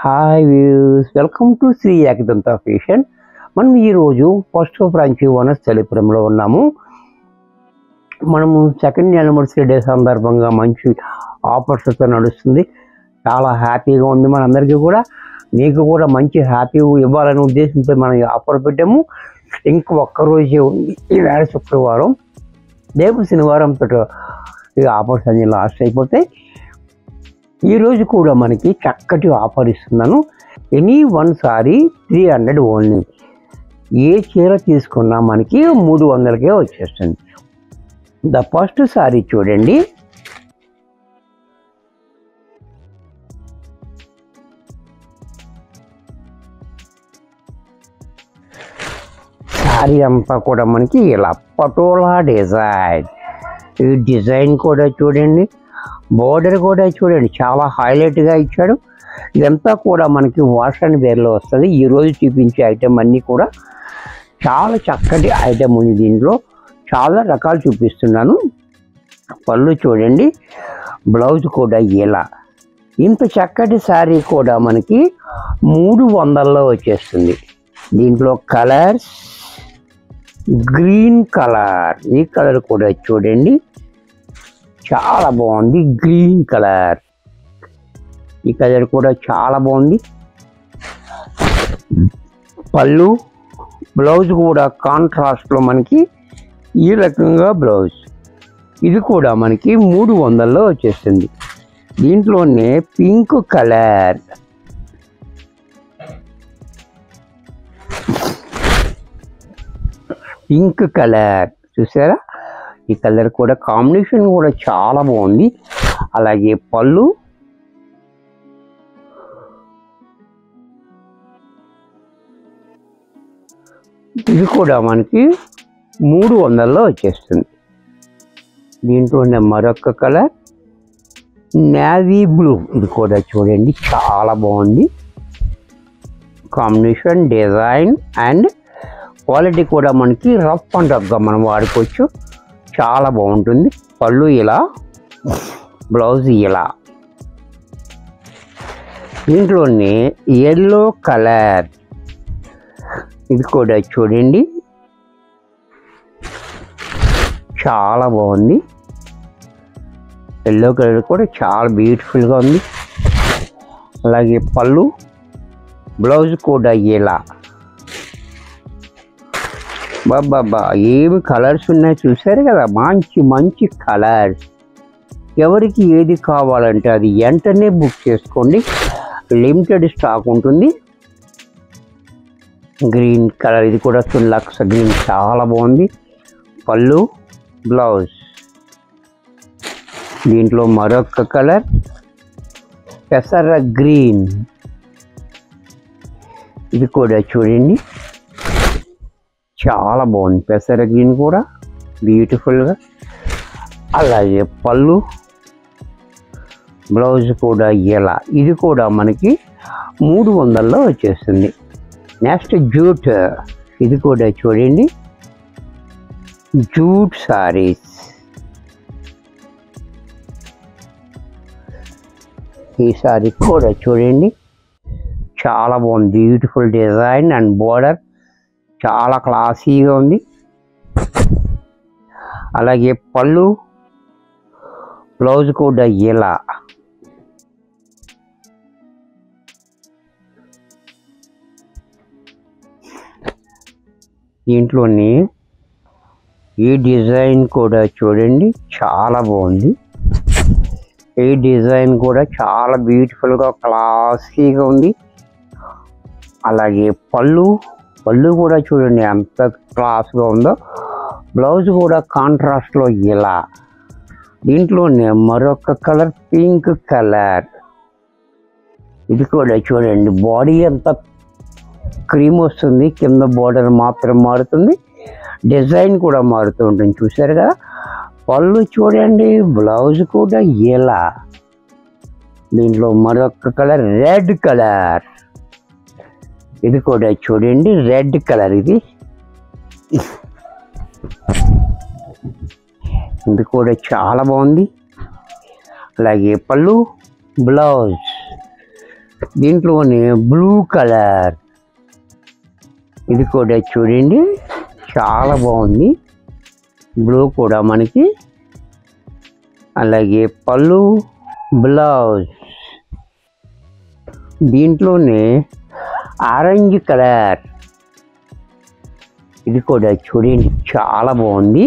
Hi views, welcome to Shri Ekadanta fashion. మనం ఈరోజు first branch వనస్థలిపురంలో ఉన్నాము. మనము సెకండ్ యానివర్సరీ డే సందర్భంగా మంచి ఆఫర్స్తో నడుస్తుంది. చాలా హ్యాపీగా ఉంది మనందరికీ కూడా. మీకు కూడా మంచి హ్యాపీ ఇవ్వాలనే ఉద్దేశంతో మనం ఈ ఆఫర్ పెట్టాము. ఇంక ఒక్కరోజే ఉంది, ఈవేళ శుక్రవారం, రేపు శనివారంతో ఈ ఆఫర్స్ అన్ని లాస్ట్ అయిపోతాయి. ఈరోజు కూడా మనకి చక్కటి ఆఫర్ ఇస్తున్నాను. Any one sari 300 only. ఏ చీర తీసుకున్నా మనకి 300కే వచ్చేస్తుంది. ద ఫస్ట్ సారీ చూడండి. సారీ అంతా కూడా మనకి ఇలా పటోలా డిజైన్. ఈ డిజైన్ కూడా చూడండి, బోర్డర్ కూడా చూడండి, చాలా హైలైట్గా ఇచ్చాడు. ఇదంతా కూడా మనకి వాష్ అండ్ వేర్లో వస్తుంది. ఈరోజు చూపించే ఐటెం అన్నీ కూడా చాలా చక్కటి ఐటెం ఉంది. దీంట్లో చాలా రకాలు చూపిస్తున్నాను. పళ్ళు చూడండి, బ్లౌజ్ కూడా ఇలా. ఇంత చక్కటి శారీ కూడా మనకి 300లో వచ్చేస్తుంది. దీంట్లో కలర్స్, గ్రీన్ కలర్, ఈ కలర్ కూడా చూడండి చాలా బాగుంది. గ్రీన్ కలర్, ఈ కలర్ కూడా చాలా బాగుంది. పళ్ళు, బ్లౌజ్ కూడా కాంట్రాస్ట్లో మనకి ఈ రకంగా బ్లౌజ్. ఇది కూడా మనకి 300లో వచ్చేస్తుంది. దీంట్లోనే పింక్ కలర్, పింక్ కలర్ చూసారా? ఈ కలర్ కూడా కాంబినేషన్ కూడా చాలా బాగుంది. అలాగే పళ్ళు, ఇది కూడా మనకి 300లో వచ్చేస్తుంది. దీంట్లోనే మరొక కలర్ నేవీ బ్లూ, ఇది కూడా చూడండి చాలా బాగుంది. కాంబినేషన్, డిజైన్ అండ్ క్వాలిటీ కూడా మనకి రఫ్ అండ్ రఫ్గా మనం వాడుకోవచ్చు. చాలా బాగుంటుంది. పళ్ళు ఇలా, బ్లౌజ్ ఇలా. దీంట్లోనే ఎల్లో కలర్, ఇది కూడా చూడండి చాలా బాగుంది. ఎల్లో కలర్ కూడా చాలా బ్యూటిఫుల్గా ఉంది. అలాగే పళ్ళు, బ్లౌజ్ కూడా ఇలా. బాబా ఏమి కలర్స్ ఉన్నాయి చూసారు కదా, మంచి మంచి కలర్స్. ఎవరికి ఏది కావాలంటే అది వెంటనే బుక్ చేసుకోండి, లిమిటెడ్ స్టాక్ ఉంటుంది. గ్రీన్ కలర్, ఇది కూడా లక్స్ గ్రీన్ చాలా బాగుంది. పళ్ళు, బ్లౌజ్. దీంట్లో మరొక కలర్ పెసర గ్రీన్, ఇది కూడా చూడండి చాలా బాగుంది. పెసర గ్రీన్ కూడా బ్యూటిఫుల్గా. అలాగే పళ్ళు, బ్లౌజ్ కూడా ఇలా. ఇది కూడా మనకి 300లో వచ్చేస్తుంది. నెక్స్ట్ జూట్, ఇది కూడా చూడండి జూట్ సారీస్. ఈ సారీ కూడా చూడండి చాలా బాగుంది. బ్యూటిఫుల్ డిజైన్ అండ్ బోర్డర్ చాలా క్లాసీగా ఉంది. అలాగే పళ్ళు, బ్లౌజ్ కూడా ఇలా. దీంట్లోని ఈ డిజైన్ కూడా చూడండి చాలా బాగుంది. ఈ డిజైన్ కూడా చాలా బ్యూటిఫుల్గా క్లాసీగా ఉంది. అలాగే పళ్ళు, పళ్ళు కూడా చూడండి ఎంత క్లాస్గా ఉందో. బ్లౌజ్ కూడా కాంట్రాస్ట్లో ఇలా. దీంట్లోనే మరొక కలర్ పింక్ కలర్, ఇది కూడా చూడండి బాడీ అంతా క్రీమ్ వస్తుంది, కింద బోర్డర్ మాత్రం మారుతుంది, డిజైన్ కూడా మారుతూ ఉంటుంది చూసారు కదా. పళ్ళు చూడండి, బ్లౌజ్ కూడా ఇలా. దీంట్లో మరొక కలర్ రెడ్ కలర్, ఇది కూడా చూడండి రెడ్ కలర్. ఇది కూడా చాలా బాగుంది. అలాగే పళ్ళు, బ్లౌజ్ దీంట్లోనే బ్లూ కలర్, ఇది కూడా చూడండి చాలా బాగుంది. బ్లూ కూడా మనకి. అలాగే పళ్ళు, బ్లౌజ్, దీంట్లోనే ఆరెంజ్ కలర్, ఇది కూడా చూడండి చాలా బాగుంది.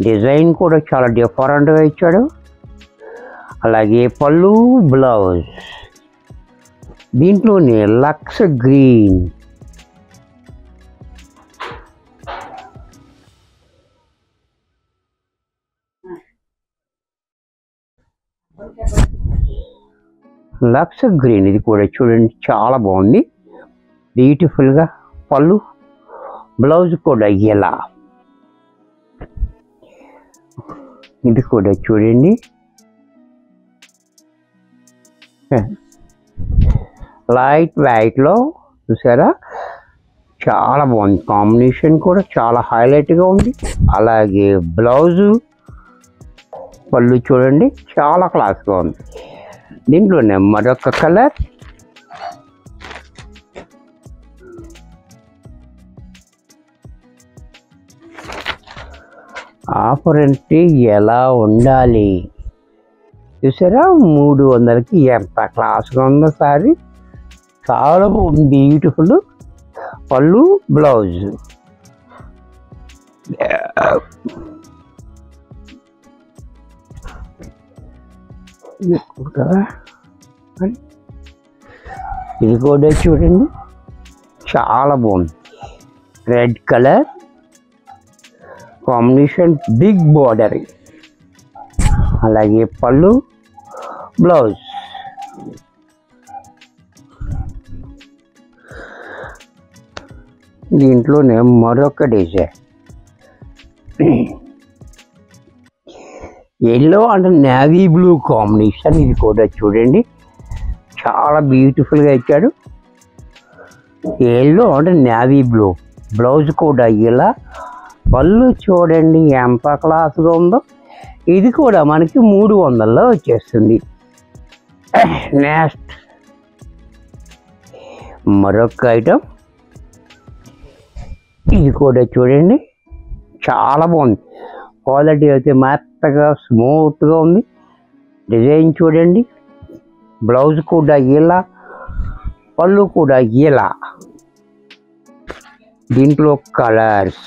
డిజైన్ కూడా చాలా డిఫరెంట్గా ఇచ్చాడు. అలాగే పళ్ళు, బ్లౌజ్, దీంట్లోనే లక్స్ గ్రీన్, లక్స్ గ్రీన్, ఇది కూడా చూడండి చాలా బాగుంది, బ్యూటిఫుల్గా. పళ్ళు, బ్లౌజ్ కూడా ఇలా, ఇది కూడా చూడండి లైట్ వైట్లో చూసారా, చాలా బాగుంది. కాంబినేషన్ కూడా చాలా హైలైట్గా ఉంది. అలాగే బ్లౌజు, పళ్ళు చూడండి చాలా క్లాస్గా ఉంది. దీంట్లోనే మరొక కలర్, ఆఫర్ అంటే ఎలా ఉండాలి చూసారా, 300కి ఎంత క్లాస్గా ఉందో సారీ, చాలా బ్యూటిఫుల్. పళ్ళు, బ్లౌజ్, ఇది కూడా చూడండి చాలా బాగుంది. Red colour combination, big border, అలాగే పళ్ళు, బ్లౌజ్, దీంట్లోనే మరొక design yellow and navy blue combination, ఇది కూడా చూడండి చాలా బ్యూటిఫుల్గా ఇచ్చాడు. Yellow and navy blue, blouse కూడా ఇలా, పళ్ళు చూడండి ఎంత క్లాస్గా ఉందో. ఇది కూడా మనకి 300లో వచ్చేస్తుంది. నెక్స్ట్ మరొక ఐటమ్, ఇది కూడా చూడండి చాలా బాగుంది. క్వాలిటీ అయితే మెత్తగా స్మూత్గా ఉంది. డిజైన్ చూడండి, బ్లౌజ్ కూడా ఇలా, పళ్ళు కూడా ఇలా, దీంట్లో కలర్స్,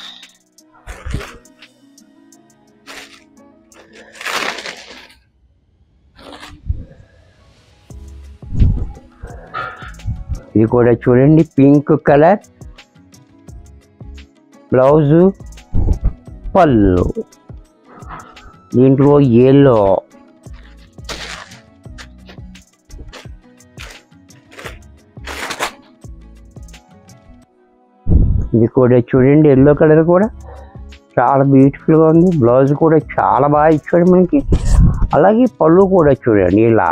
ఇది కూడా చూడండి పింక్ కలర్, బ్లౌజు, పళ్ళు, దీంట్లో ఎల్లో, ఇది కూడా చూడండి ఎల్లో కలర్ కూడా చాలా బ్యూటిఫుల్గా ఉంది. బ్లౌజ్ కూడా చాలా బాగా ఇచ్చాడు మనకి. అలాగే పళ్ళు కూడా చూడండి ఇలా,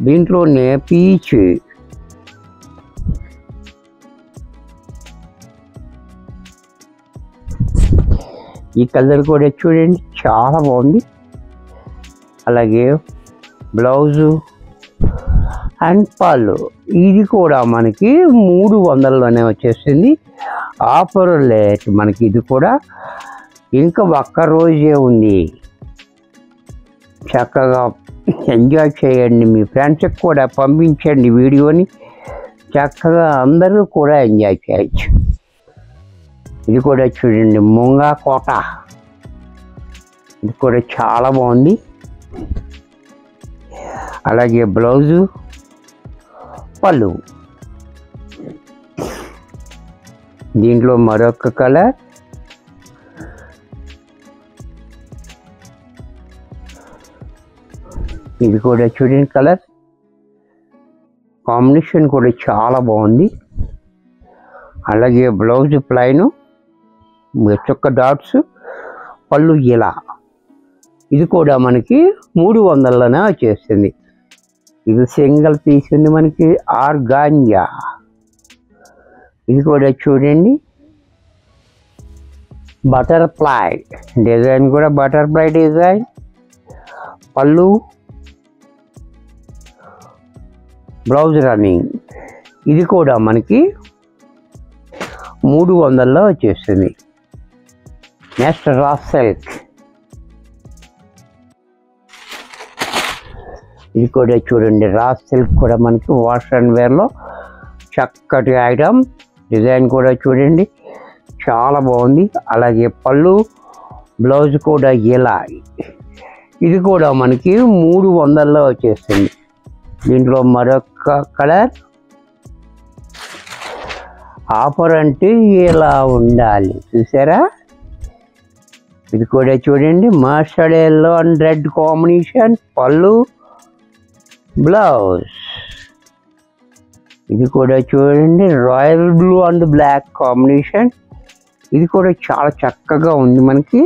దీంట్లోనే పీచ్, ఈ కలర్ కూడా చూడండి చాలా బాగుంది. అలాగే బ్లౌజు అండ్ పళ్ళు, ఇది కూడా మనకి 300లోనే వచ్చేసింది. ఆఫర్ లేట్ మనకి, ఇది కూడా ఇంకా ఒక్క రోజే ఉంది. చక్కగా ఎంజాయ్ చేయండి, మీ ఫ్రెండ్స్కి కూడా పంపించండి వీడియోని, చక్కగా అందరూ కూడా ఎంజాయ్ చేయొచ్చు. ఇది కూడా చూడండి ముంగా కోట, ఇది కూడా చాలా బాగుంది. అలాగే బ్లౌజు, పళ్ళు, దీంట్లో మరొక కలర్, ఇది కూడా చూడండి కలర్ కాంబినేషన్ కూడా చాలా బాగుంది. అలాగే బ్లౌజ్ ప్లైను, చొక్క డాట్స్, పళ్ళు ఇలా, ఇది కూడా మనకి 300లోనే వచ్చేస్తుంది. ఇది సింగిల్ పీస్ ఉంది మనకి ఆర్గాంజా, ఇది కూడా చూడండి బటర్ఫ్లై డిజైన్, కూడా బటర్ఫ్లై డిజైన్, పళ్ళు, బ్లౌజ్ రన్నింగ్. ఇది కూడా మనకి 300లో వచ్చేస్తుంది. Next raw silk. ఇది కూడా చూడండి, రా సిల్క్ కూడా మనకి వాష్ అండ్ వేర్లో చక్కటి ఐటమ్. డిజైన్ కూడా చూడండి చాలా బాగుంది. అలాగే పళ్ళు బ్లౌజ్ కూడా ఇలా. ఇది కూడా మనకి 300లో వచ్చేస్తుంది. దీంట్లో మరొక కలర్. ఆఫర్ అంటే ఇలా ఉండాలి, చూసారా? ఇది కూడా చూడండి, mustard yellow and red combination pallu blouse. ఇది కూడా చూడండి, royal blue and black combination. ఇది కూడా చాలా చక్కగా ఉంది మనకి.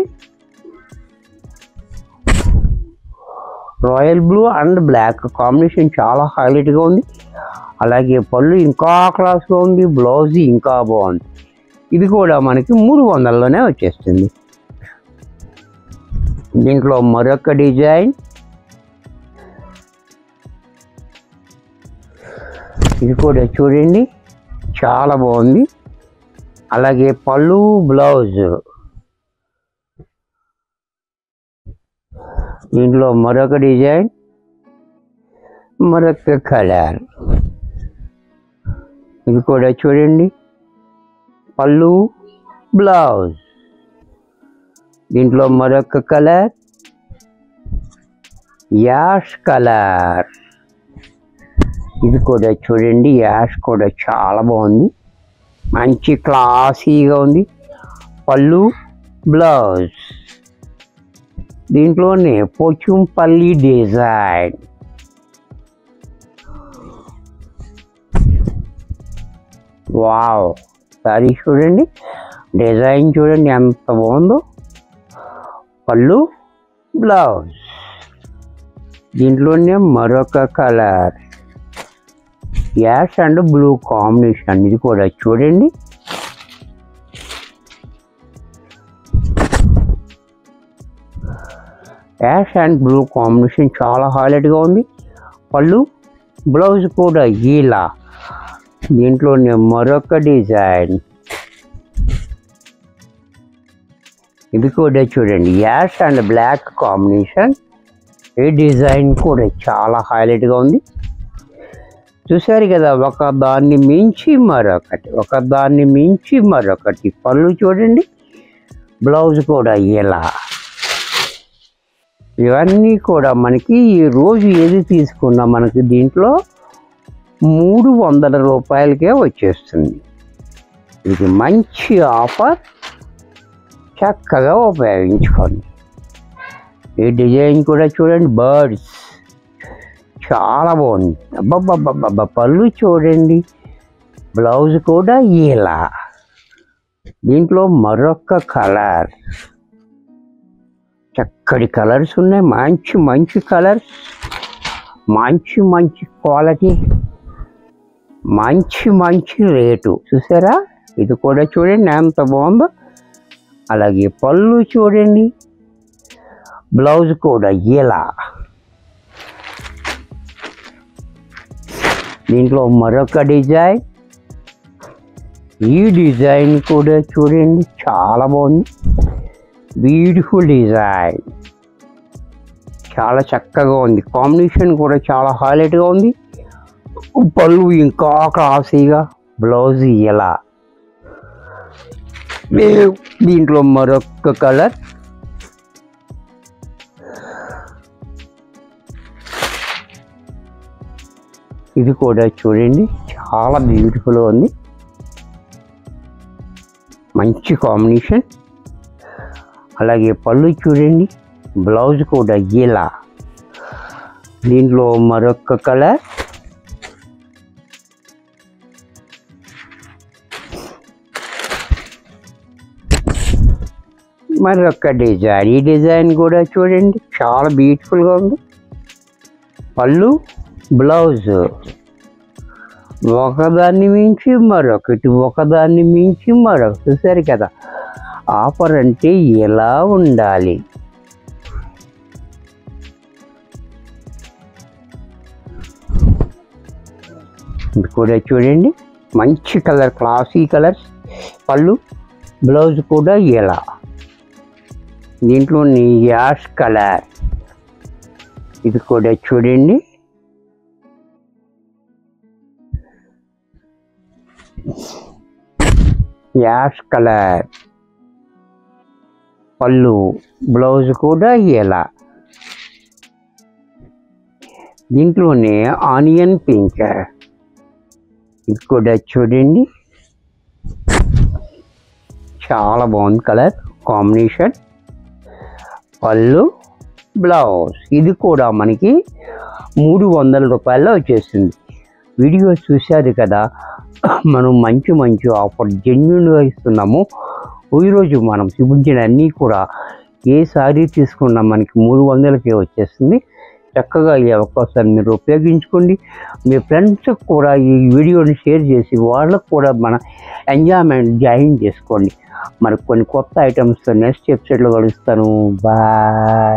Royal blue and black combination చాలా హైలైట్గా ఉంది. అలాగే పళ్ళు ఇంకా క్లాస్గా ఉంది, బ్లౌజ్ ఇంకా బాగుంది. ఇది కూడా మనకి 300లోనే వచ్చేస్తుంది. దీంట్లో మరొక డిజైన్. ఇది కూడా చూడండి చాలా బాగుంది. అలాగే పళ్ళు బ్లౌజ్. దీంట్లో మరొక డిజైన్, మరొక కలర్. ఇది కూడా చూడండి పళ్ళు బ్లౌజ్. దీంట్లో మరొక కలర్, యాష్ కలర్. ఇది కూడా చూడండి, యాష్ కూడా చాలా బాగుంది, మంచి క్లాసీగా ఉంది. పళ్ళు బ్లౌజ్. దీంట్లోనే పోచంపల్లి డిజైన్. వావ్, సారీ చూడండి, డిజైన్ చూడండి ఎంత బాగుందో. పళ్ళు బ్లౌజ్. దీంట్లోనే మరొక colour, ash and blue combination. ఇది కూడా చూడండి యాష్ అండ్ బ్లూ కాంబినేషన్ చాలా హైలైట్గా ఉంది. పళ్ళు బ్లౌజ్ కూడా ఇలా. దీంట్లోనే మరొక డిజైన్. ఇది కూడా చూడండి, యాష్ అండ్ బ్లాక్ కాంబినేషన్. ఈ డిజైన్ కూడా చాలా హైలైట్గా ఉంది. చూసారు కదా, ఒక దాన్ని మించి మరొకటి, ఒక దాన్ని మించి మరొకటి. పళ్ళు చూడండి, బ్లౌజ్ కూడా ఇలా. ఇవన్నీ కూడా మనకి ఈరోజు ఏది తీసుకున్నా మనకి దీంట్లో 300 రూపాయలకే వచ్చేస్తుంది. ఇది మంచి ఆఫర్, చక్కగా ఉపయోగించుకోండి. ఈ డిజైన్ కూడా చూడండి, బర్డ్స్ చాలా బాగుంది. అబ్బబ్బబ్బబ్బబ్బ, పళ్ళు చూడండి, బ్లౌజ్ కూడా ఇలా. దీంట్లో మరొక కలర్. చక్కటి కలర్స్ ఉన్నాయి, మంచి మంచి కలర్స్, మంచి మంచి క్వాలిటీ, మంచి మంచి రేటు. చూసారా? ఇది కూడా చూడండి ఎంత బాగుందో. అలాగే పళ్ళు చూడండి, బ్లౌజ్ కూడా ఇలా. దీంట్లో మరొక డిజైన్. ఈ డిజైన్ కూడా చూడండి చాలా బాగుంది, బ్యూటిఫుల్ డిజైన్, చాలా చక్కగా ఉంది. కాంబినేషన్ కూడా చాలా హైలైట్గా ఉంది. పళ్ళు ఇంకా క్లాసీగా, బ్లౌజ్ ఇలా. దీంట్లో మరొక కలర్. ఇది కూడా చూడండి చాలా బ్యూటిఫుల్గా ఉంది, మంచి కాంబినేషన్. అలాగే పళ్ళు చూడండి, బ్లౌజ్ కూడా ఇలా. దీంట్లో మరొక కలర్. మరొక డిజైన్. ఈ డిజైన్ కూడా చూడండి చాలా బ్యూటిఫుల్గా ఉంది. పళ్ళు బ్లౌజ్ ఒకదాన్ని మించి మరొకటి, ఒకదాన్ని మించి మరొకటి. చూసారు కదా, ఆఫర్ అంటే ఎలా ఉండాలి. ఇది కూడా చూడండి, మంచి కలర్, క్లాసీ కలర్స్. పళ్ళు, బ్లౌజ్ కూడా ఇలా. దీంట్లోని యాష్ కలర్. ఇది కూడా చూడండి, యాష్ కలర్. పళ్ళు, బ్లౌజ్ కూడా ఇలా. దీంట్లోనే ఆనియన్ పింక్. ఇది కూడా చూడండి, చాలా బాగుంది కలర్ కాంబినేషన్. పళ్ళు, బ్లౌజ్. ఇది కూడా మనకి 300 రూపాయల్లో వచ్చేస్తుంది. వీడియో చూశారు కదా, మనం మంచి మంచి ఆఫర్ జెన్యూన్గా ఇస్తున్నాము. ఈరోజు మనం చూపించిన అన్నీ కూడా ఏ సారీ తీసుకున్నా మనకి 300కే వచ్చేస్తుంది. చక్కగా ఈ అవకాశాన్ని మీరు ఉపయోగించుకోండి. మీ ఫ్రెండ్స్కి కూడా ఈ వీడియోని షేర్ చేసి వాళ్ళకు కూడా మన ఎంజాయ్మెంట్ జాయిన్ చేసుకోండి. మరి కొన్ని కొత్త ఐటమ్స్తో నెక్స్ట్ ఎపిసోడ్లో కలుస్తాను. బాయ్.